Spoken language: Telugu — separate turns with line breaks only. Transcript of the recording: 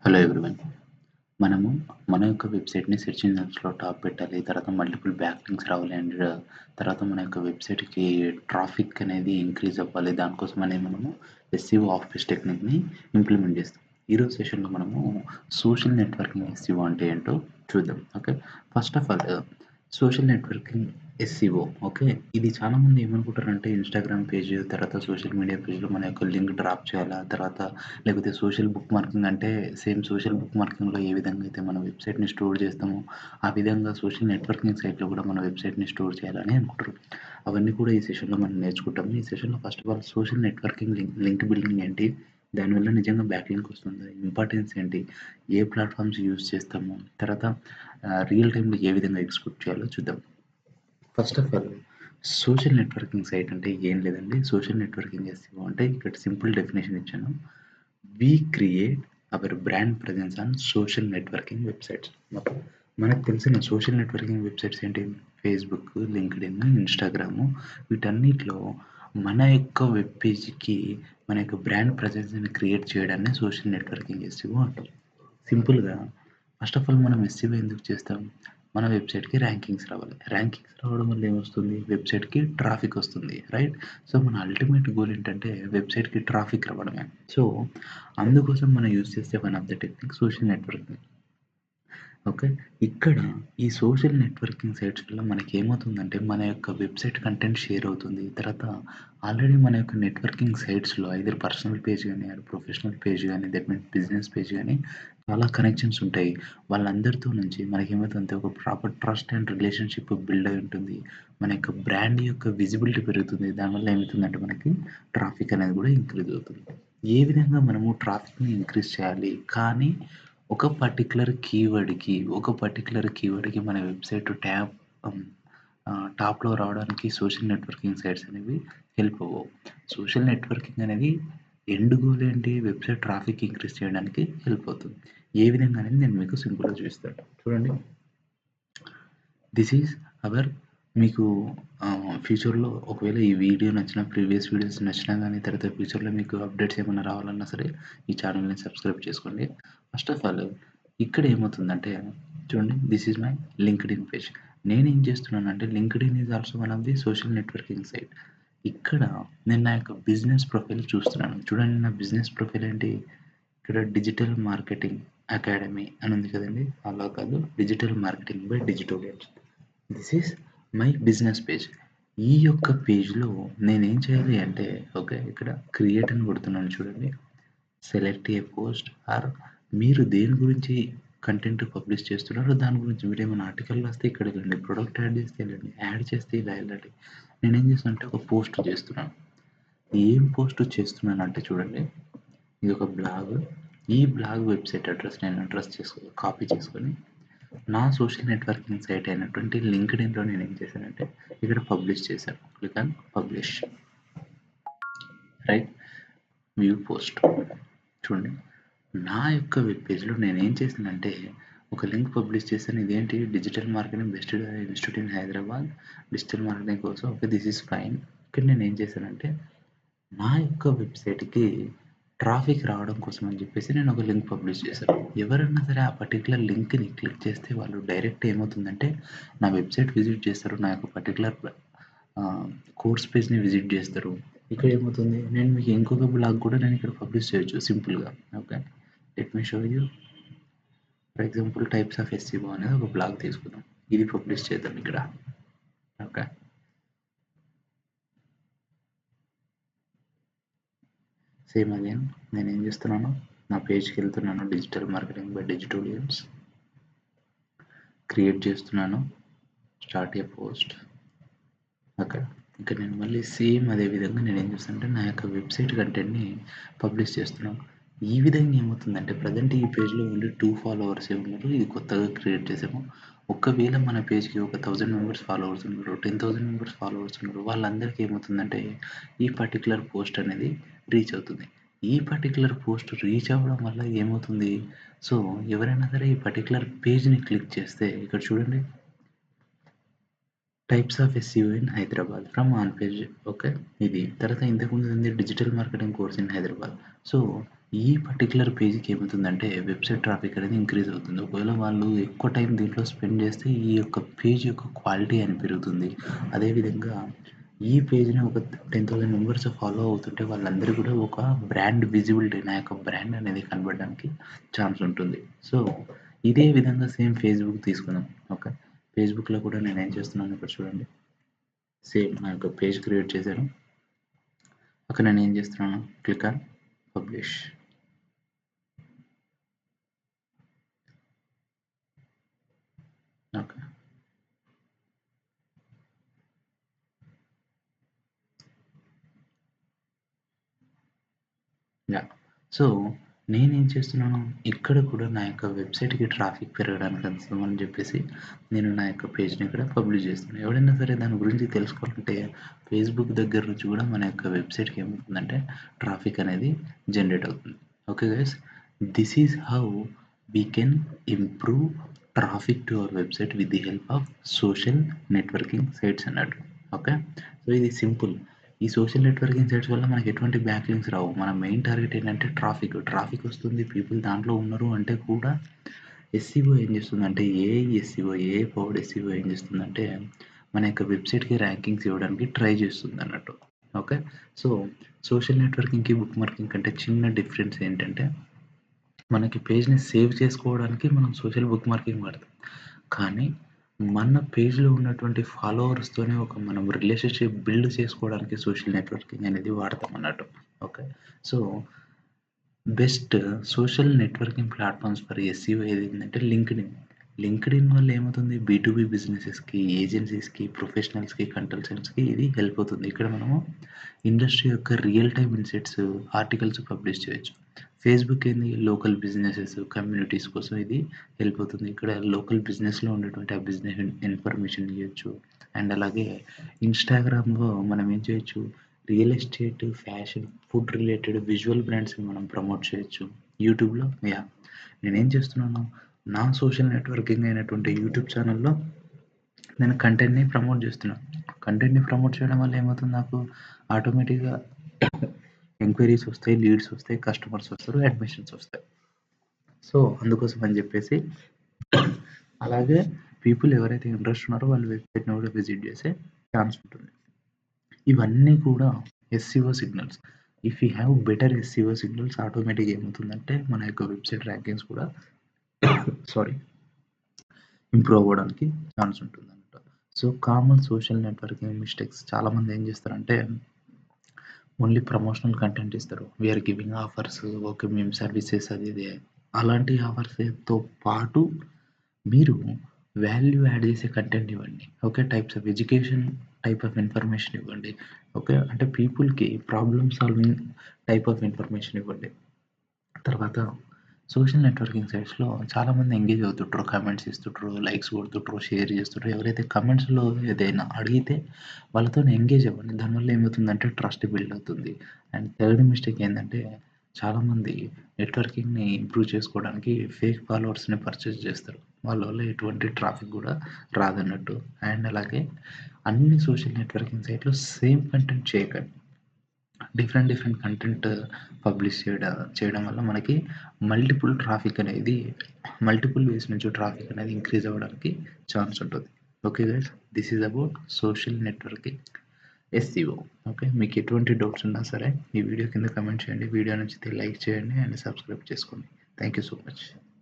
Hello everyone. మనము మన యొక్క వెబ్‌సైట్‌ని సెర్చ్ ఇంజిన్స్‌లో టాప్ పెట్టాలి. తర్వాత మల్టిపుల్ బ్యాక్ లింక్స్ రావాలి తర్వాత మన యొక్క వెబ్‌సైట్‌కి ట్రాఫిక్ అనేది ఇంక్రీజ్ అవ్వాలి. దానికోసమని మనము ఎస్‌సిఓ ఆఫ్ బేస్ టెక్నిక్‌ని ఇంప్లిమెంట్ చేస్తాం. ఈరోజు సెషన్‌లో మనము సోషల్ నెట్వర్కింగ్ ఎస్‌సిఓ అంటే ఏంటో చూద్దాం. Okay. First of all social networking SCO okay. ఇది చాలామంది ఏమనుకుంటారంటే ఇన్‌స్టాగ్రామ్ పేజ్, తర్వాత సోషల్ మీడియా పేజ్‌లో మన యొక్క లింక్ డ్రాప్ చేయాలా, తర్వాత లేకపోతే సోషల్ బుక్ మార్కింగ్ అంటే సేమ్ సోషల్ బుక్ మార్కింగ్‌లో ఏ విధంగా అయితే మన వెబ్‌సైట్‌ని స్టోర్ చేస్తామో, ఆ విధంగా సోషల్ నెట్వర్కింగ్ సైట్‌లో కూడా మన వెబ్‌సైట్‌ని స్టోర్ చేయాలని అనుకుంటారు. అవన్నీ కూడా ఈ సెషన్‌లో మనం నేర్చుకుంటాము. ఈ సెషన్‌లో first of all social networking link building ఏంటి? దానివల్ల నిజంగా బ్యాక్ లింక్ వస్తుందా? ఇంపార్టెన్స్ ఏంటి? ఏ ప్లాట్‌ఫార్మ్స్ యూజ్ చేస్తాము? తర్వాత రియల్ టైమ్‌లో ఏ విధంగా ఎగ్జిక్యూట్ చేయాలో చూద్దాం. First of all social networking site అంటే ఏం లేదండి. సోషల్ నెట్వర్కింగ్ ఎస్‌ఈఓ అంటే ఇక్కడ సింపుల్ డెఫినిషన్ ఇచ్చాను. We create our brand presence on social networking websites. Okay. మనకు తెలిసిన సోషల్ నెట్వర్కింగ్ వెబ్‌సైట్స్ ఏంటి? ఫేస్‌బుక్, లింక్డ్ఇన్, ఇన్‌స్టాగ్రాము వీటన్నిటిలో మన యొక్క వెబ్ పేజ్‌కి మన యొక్క బ్రాండ్ ప్రెజెన్స్‌ని క్రియేట్ చేయడాన్ని సోషల్ నెట్వర్కింగ్ ఎస్‌ఈఓ అంటాం. సింపుల్‌గా ఫస్ట్ ఆఫ్ ఆల్ మనం ఎస్‌ఈఓ ఎందుకు చేస్తాం? మన వెబ్‌సైట్‌కి ర్యాంకింగ్స్ రావాలి. ర్యాంకింగ్స్ రావడం వల్ల ఏమొస్తుంది? వెబ్‌సైట్‌కి ట్రాఫిక్ వస్తుంది. రైట్? సో, మన అల్టిమేట్ గోల్ ఏంటంటే వెబ్‌సైట్‌కి ట్రాఫిక్ రావడమే. సో, అందుకోసం మనం యూజ్ చేసే one of the technique social networking. Okay. ఇక్కడ ఈ సోషల్ నెట్వర్కింగ్ సైట్స్ వల్ల మనకేమవుతుందంటే, మన యొక్క వెబ్‌సైట్ కంటెంట్ షేర్ అవుతుంది. తర్వాత ఆల్రెడీ మన యొక్క నెట్వర్కింగ్ సైట్స్‌లో ఐదర్ పర్సనల్ పేజ్ గాని, ఆర్ ప్రొఫెషనల్ పేజ్ గాని, దట్ మీన్స్ బిజినెస్ పేజ్ గాని చాలా కనెక్షన్స్ ఉంటాయి. వాళ్ళందరితో నుంచి మనకేమవుతుందంటే, ఒక proper trust and relationship build అయి ఉంటుంది. మన యొక్క బ్రాండ్ యొక్క విజిబిలిటీ పెరుగుతుంది. దానివల్ల ఏమవుతుందంటే, మనకి ట్రాఫిక్ అనేది కూడా ఇంక్రీజ్ అవుతుంది. ఏ విధంగా మనము ట్రాఫిక్‌ని ఇంక్రీజ్ చేయాలి? కానీ ఒక పర్టిక్యులర్ కీవర్డ్‌కి మన వెబ్‌సైట్ హ్మ్, టాప్‌లో రావడానికి సోషల్ నెట్వర్కింగ్ సైట్స్ అనేవి హెల్ప్ అవ్వవు. సోషల్ నెట్వర్కింగ్ అనేది ఎండ్ గోల్ ఏంటి? వెబ్‌సైట్ ట్రాఫిక్ ఇంక్రీజ్ చేయడానికి హెల్ప్ అవుతుంది. ఏ విధంగా అనేది నేను మీకు సింపుల్‌గా చూపిస్తాను. చూడండి. దిస్ ఈజ్ అవర్ మీకు ఫ్యూచర్‌లో ఒకవేళ ఈ వీడియో నచ్చినా, ప్రీవియస్ వీడియోస్ నచ్చినా గానీ, తర్వాత ఫ్యూచర్‌లో మీకు అప్డేట్స్ ఏమన్నా రావాలన్నా సరే, ఈ ఛానెల్‌ని సబ్స్క్రైబ్ చేసుకోండి. ఫస్ట్ ఆఫ్ ఆల్ ఇక్కడ ఏమవుతుందంటే, చూడండి this is my LinkedIn page. నేనేం చేస్తున్నానంటే, LinkedIn is also one of the social networking site. ఇక్కడ నేను నా యొక్క బిజినెస్ ప్రొఫైల్ చూస్తున్నాను. చూడండి నా బిజినెస్ ప్రొఫైల్ ఏంటి? ఇక్కడ డిజిటల్ మార్కెటింగ్ అకాడమీ అని ఉంది కదండీ! అలా కాదు. Digital marketing by Digitorials. This is my business page. ఈ యొక్క పేజ్‌లో నేనేం చేయాలి అంటే, ఓకే. ఇక్కడ క్రియేట్ అని కొడుతున్నాను చూడండి. సెలెక్ట్ ఏ పోస్ట్ ఆర్ మీరు దేని గురించి కంటెంట్ పబ్లిష్ చేస్తున్నారో దాని గురించి మీరేమైనా ఆర్టికల్ రాస్తే ఇక్కడెళ్ళండి. ప్రొడక్ట్ యాడ్ చేస్తే ఎళ్ళండి. యాడ్ చేస్తే ఇలా ఎళ్ళండి. నేనేం చేస్తానంటే ఒక పోస్ట్ చేస్తున్నాను. ఏం పోస్ట్ చేస్తున్నానంటే చూడండి. ఇదొక బ్లాగ్. ఈ బ్లాగ్ వెబ్‌సైట్ అడ్రెస్ నేను కాపీ చేసుకొని నా సోషల్ నెట్వర్కింగ్ సైట్ అయినటువంటి లింక్డ్ఇన్‌లో నేనేం చేశానంటే, ఇక్కడ పబ్లిష్ చేశాను. Click on publish. Right. View post. చూడండి. నా యొక్క వెబ్ పేజ్‌లో నేనేం చేశానంటే, ఒక లింక్ పబ్లిష్ చేశాను. ఇదేంటి digital marketing best institute in Hyderabad. Digital marketing కోసం ఓకే. This is fine. ఇక్కడ నేనేం చేశానంటే, నా యొక్క వెబ్‌సైట్‌కి ట్రాఫిక్ రావడం కోసం అని చెప్పేసి నేను ఒక లింక్ పబ్లిష్ చేశాను. ఎవరన్నా సరే ఆ పర్టిక్యులర్ లింక్‌ని క్లిక్ చేస్తే వాళ్ళు డైరెక్ట్ ఏమవుతుందంటే నా వెబ్‌సైట్ విజిట్ చేస్తారు. నా యొక్క పర్టిక్యులర్ ఆహ్, కోర్స్ పేజ్‌ని విజిట్ చేస్తారు. ఇక్కడ ఏమవుతుంది నేను మీకు ఇంకొక బ్లాగ్ కూడా నేను ఇక్కడ పబ్లిష్ చేయొచ్చు సింపుల్‌గా. Okay. Let me show you. For example types of SCO అనేది ఒక బ్లాగ్ తీసుకుందాం. ఇది పబ్లిష్ చేద్దాం ఇక్కడ. ఓకే. సేమ్ అగైన్ నేనేం చేస్తున్నాను, నా పేజ్‌కెళ్తున్నాను డిజిటల్ మార్కెటింగ్ బై డిజిటోరియల్స్. క్రియేట్ చేస్తున్నాను. స్టార్ట్ ఎ పోస్ట్. ఓకే. ఇక్కడ నేను మళ్ళీ సేమ్ అదే విధంగా నేనేం చేస్తానంటే నా యొక్క వెబ్‌సైట్ కంటెంట్‌ని పబ్లిష్ చేస్తున్నాను. ఈ విధంగా ఏమవుతుందంటే ప్రెజెంట్ ఈ పేజ్‌లో ఓన్లీ 2 ఫాలోవర్సే ఉన్నారు. ఇది కొత్తగా క్రియేట్ చేసాము. ఒకవేళ మన పేజ్‌కి ఒక 1000 మెంబర్స్ ఫాలోవర్స్ ఉన్నారు. 10,000 మెంబర్స్ ఫాలోవర్స్ ఉన్నారు. వాళ్ళందరికీ ఏమవుతుందంటే ఈ పర్టిక్యులర్ పోస్ట్ అనేది రీచ్ అవుతుంది. ఈ పర్టిక్యులర్ పోస్ట్ రీచ్ అవ్వడం వల్ల ఏమవుతుంది? సో, ఎవరైనా సరే ఈ పర్టిక్యులర్ పేజ్‌ని క్లిక్ చేస్తే ఇక్కడ చూడండి. Types of SCO in Hyderabad from on page okay. ఇది. తర్వాత ఇంతకుముందు ఉంది digital marketing course in Hyderabad. So, ఈ పర్టిక్యులర్ పేజ్‌కి ఏమవుతుందంటే వెబ్‌సైట్ ట్రాఫిక్ అనేది ఇంక్రీజ్ అవుతుంది. ఒకవేళ వాళ్ళు ఎక్కువ టైం దీంట్లో స్పెండ్ చేస్తే ఈ యొక్క పేజ్ యొక్క క్వాలిటీ అని పెరుగుతుంది. అదేవిధంగా ఈ పేజ్‌ని ఒక 10,000 మెంబర్స్ ఫాలో అవుతుంటే వాళ్ళందరూ కూడా ఒక బ్రాండ్ విజిబిలిటీ నా యొక్క బ్రాండ్ అనేది కనబడడానికి ఛాన్స్ ఉంటుంది. సో, ఇదే విధంగా సేమ్ ఫేస్‌బుక్ తీసుకుందాం. ఓకే. ఫేస్‌బుక్‌లో కూడా నేనేం చేస్తున్నానో ఇక్కడ చూడండి. సేమ్ నా యొక్క పేజ్ క్రియేట్ చేశాను. అక్కడ నేనేం చేస్తున్నాను click on publish. Okay. Yeah! So, నేనేం చేస్తున్నాను, ఇక్కడ కూడా నా యొక్క వెబ్‌సైట్‌కి ట్రాఫిక్ పెరగడానికి అని చెప్పేసి, నేను నా యొక్క పేజ్‌ని ఇక్కడ పబ్లిష్ చేస్తున్నాను. ఎవరైనా సరే దాని గురించి తెలుసుకోవాలంటే, ఫేస్‌బుక్ దగ్గర నుంచి కూడా మన యొక్క వెబ్‌సైట్‌కి ఏమవుతుందంటే, ట్రాఫిక్ అనేది జనరేట్ అవుతుంది. Okay guys. This is how we can improve traffic to our website with the help of social networking sites అన్నట్టు. ఓకే. సో, ఇది సింపుల్. ఈ సోషల్ నెట్వర్కింగ్ సైట్స్ వల్ల మనకి ఎటువంటి బ్యాక్ లింక్స్ రావు. మన మెయిన్ టార్గెట్ ఏంటంటే ట్రాఫిక్. ట్రాఫిక్ వస్తుంది. పీపుల్ దాంట్లో ఉన్నారు అంటే కూడా ఎస్‌సిఓ ఏం చేస్తుందంటే ఏఐ పవర్డ్ ఎస్‌సిఓ ఏం చేస్తుందంటే మన యొక్క వెబ్‌సైట్‌కి ర్యాంకింగ్స్ ఇవ్వడానికి ట్రై చేస్తుందన్నట్టు. ఓకే. సో, సోషల్ నెట్వర్కింగ్‌కి, బుక్ మార్కింగ్ కంటే చిన్న డిఫరెన్స్ ఏంటంటే మనకి పేజ్‌ని సేవ్ చేసుకోవడానికి మనం సోషల్ బుక్ మార్కింగ్ వాడతాం. కానీ మన పేజ్‌లో ఉన్నటువంటి ఫాలోవర్స్‌తోనే ఒక మనం రిలేషన్‌షిప్ బిల్డ్ చేసుకోవడానికి సోషల్ నెట్వర్కింగ్ అనేది వాడతాం అన్నట్టు. Okay. So, best social networking platforms for SEO ఏదేంటంటే లింక్డ్ఇన్. లింక్డ్ఇన్ వల్ల ఏమవుతుంది బీ2బీ బిజినెసెస్‌కి, ఏజెన్సీస్‌కి, ప్రొఫెషనల్స్‌కి, కన్సల్టెంట్స్‌కి ఇది హెల్ప్ అవుతుంది. ఇక్కడ మనము ఇండస్ట్రీ యొక్క real time insights, articles publish చేయొచ్చు. ఫేస్‌బుక్ ఏంది లోకల్ బిజినెసెస్, కమ్యూనిటీస్ కోసం ఇది హెల్ప్ అవుతుంది. ఇక్కడ లోకల్ బిజినెస్‌లో ఉండేటువంటి ఆ బిజినెస్ ఇన్ఫర్మేషన్ ఇయ్యొచ్చు. అండ్ అలాగే ఇన్‌స్టాగ్రామ్‌లో మనం ఏం చేయొచ్చు real estate, fashion, food related visual బ్రాండ్స్‌ని మనం ప్రమోట్ చేయొచ్చు. యూట్యూబ్‌లో యాహ్! నేనేం చేస్తున్నాను, నా సోషల్ నెట్వర్కింగ్ అయినటువంటి యూట్యూబ్ ఛానెల్‌లో నేను కంటెంట్‌ని ప్రమోట్ చేస్తున్నా. కంటెంట్‌ని ప్రమోట్ చేయడం వల్ల ఏమవుతుంది నాకు ఆటోమేటిక్‌గా ఎంక్వైరీస్ వస్తాయి, లీడ్స్ వస్తాయి, కస్టమర్స్ వస్తారు, అడ్మిషన్స్ వస్తాయి. సో, అందుకోసం అని చెప్పేసి అలాగే పీపుల్ ఎవరైతే ఇంట్రెస్ట్ ఉన్నారో వాళ్ళు వెబ్‌సైట్‌ని కూడా విజిట్ చేసే ఛాన్స్ ఉంటుంది. ఇవన్నీ కూడా SEO signals. If you have better SEO signals ఆటోమేటిక్‌గా ఏమవుతుందంటే మన యొక్క వెబ్‌సైట్ ర్యాంకింగ్స్ కూడా సారీ ఇంప్రూవ్ అవ్వడానికి ఛాన్స్ ఉంటుందన్నమాట. So, common social networking mistakes చాలామంది ఏం చేస్తారంటే ఓన్లీ ప్రమోషనల్ కంటెంట్ ఇస్తారు. We are giving offers okay. మేము సర్వీసెస్ అది ఇది అలాంటి ఆఫర్స్‌తో పాటు మీరు వాల్యూ యాడ్ చేసే కంటెంట్ ఇవ్వండి. Okay. Types of education, type of information ఇవ్వండి. ఓకే. అంటే పీపుల్‌కి problem solving type of information ఇవ్వండి. తర్వాత సోషల్ నెట్వర్కింగ్ సైట్స్‌లో చాలామంది ఎంగేజ్ అవుతుంటారు. కామెంట్స్ ఇస్తుంటారు, లైక్స్ కొడుతుంటారు, షేర్ చేస్తుంటారు. ఎవరైతే కామెంట్స్‌లో ఏదైనా అడిగితే వాళ్ళతోని ఎంగేజ్ అవ్వండి. దానివల్ల ఏమవుతుందంటే ట్రస్ట్ బిల్డ్ అవుతుంది. అండ్ థర్డ్ మిస్టేక్ ఏందంటే చాలామంది నెట్వర్కింగ్‌ని ఇంప్రూవ్ చేసుకోవడానికి ఫేక్ ఫాలోవర్స్‌ని పర్చేస్ చేస్తారు. వాళ్ళ వల్ల ఎటువంటి ట్రాఫిక్ గూడా రాదన్నట్టు. అండ్ అలాగే అన్ని సోషల్ నెట్వర్కింగ్ సైట్‌లో సేమ్ కంటెంట్ చేయకండి. డిఫరెంట్ కంటెంట్ పబ్లిష్ చేయడం వల్ల మనకి మల్టిపుల్ వేస్ నుంచి ట్రాఫిక్ అనేది ఇంక్రీజ్ అవ్వడానికి ఛాన్స్ ఉంటుంది. Okay guys. This is about social networking SCO. Okay. మీకు ఎటువంటి డౌట్స్ ఉన్నా సరే ఈ వీడియో కింద కామెంట్ చేయండి. వీడియో నచ్చితే లైక్ చేయండి అండ్ సబ్స్క్రైబ్ చేసుకోండి. Thank you so much.